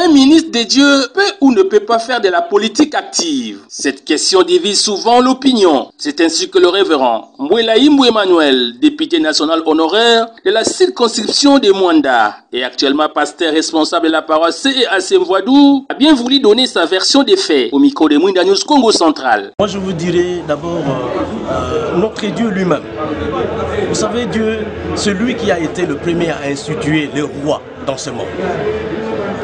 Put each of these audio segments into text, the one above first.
Un ministre de Dieu peut ou ne peut pas faire de la politique active? Cette question divise souvent l'opinion. C'est ainsi que le révérend Mwelaïmbou Emmanuel, député national honoraire de la circonscription de Mwanda et actuellement pasteur responsable de la paroisse CEAC Mvoadou, a bien voulu donner sa version des faits au micro de Mwinda News Congo Central. Moi je vous dirais d'abord notre Dieu lui-même. Vous savez, Dieu, celui qui a été le premier à instituer les rois dans ce monde.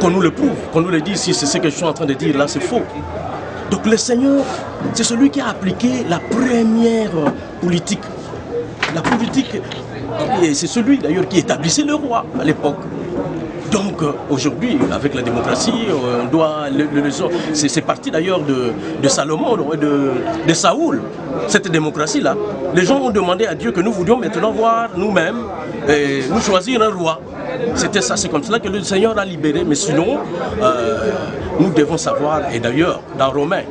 Qu'on nous le prouve, qu'on nous le dise, si c'est ce que je suis en train de dire là, c'est faux. Donc le Seigneur, c'est celui qui a appliqué la première politique. La politique, c'est celui d'ailleurs qui établissait le roi à l'époque. Donc aujourd'hui, avec la démocratie, on doit, c'est parti d'ailleurs de Salomon, de Saoul, cette démocratie-là. Les gens ont demandé à Dieu que nous voulions maintenant voir nous-mêmes, nous choisir un roi. C'était ça, c'est comme cela que le Seigneur a libéré. Mais sinon, nous devons savoir, et d'ailleurs, dans Romains,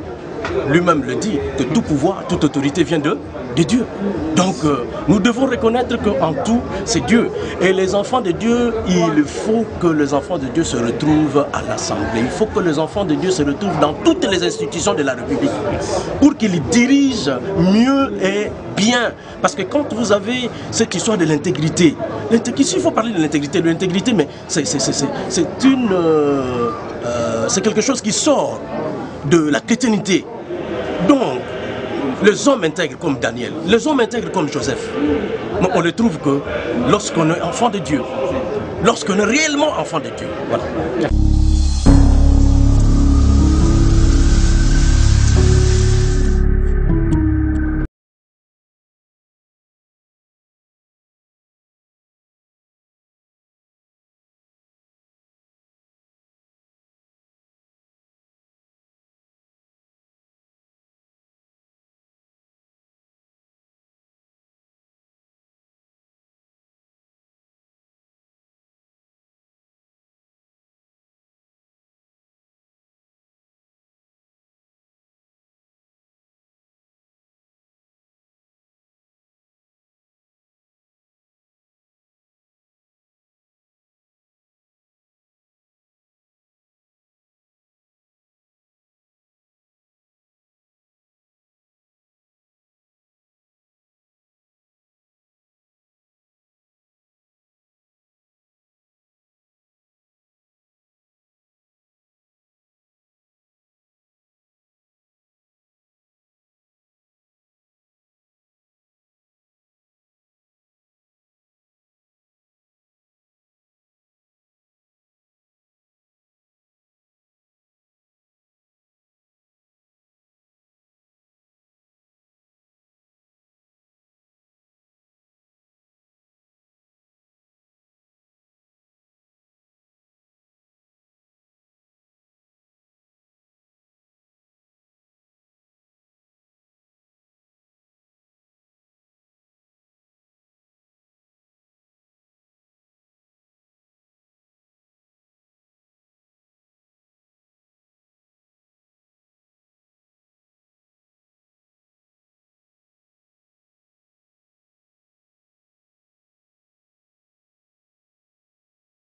lui-même le dit, que tout pouvoir, toute autorité vient de Dieu. Donc, nous devons reconnaître qu'en tout, c'est Dieu. Et les enfants de Dieu, il faut que les enfants de Dieu se retrouvent à l'Assemblée. Il faut que les enfants de Dieu se retrouvent dans toutes les institutions de la République pour qu'ils dirigent mieux et bien. Parce que quand vous avez cette histoire de l'intégrité, il faut parler de l'intégrité, mais c'est quelque chose qui sort de la chrétienté. Donc, les hommes intègres comme Daniel, les hommes intègres comme Joseph, on ne trouve que lorsqu'on est enfant de Dieu, lorsqu'on est réellement enfant de Dieu. Voilà.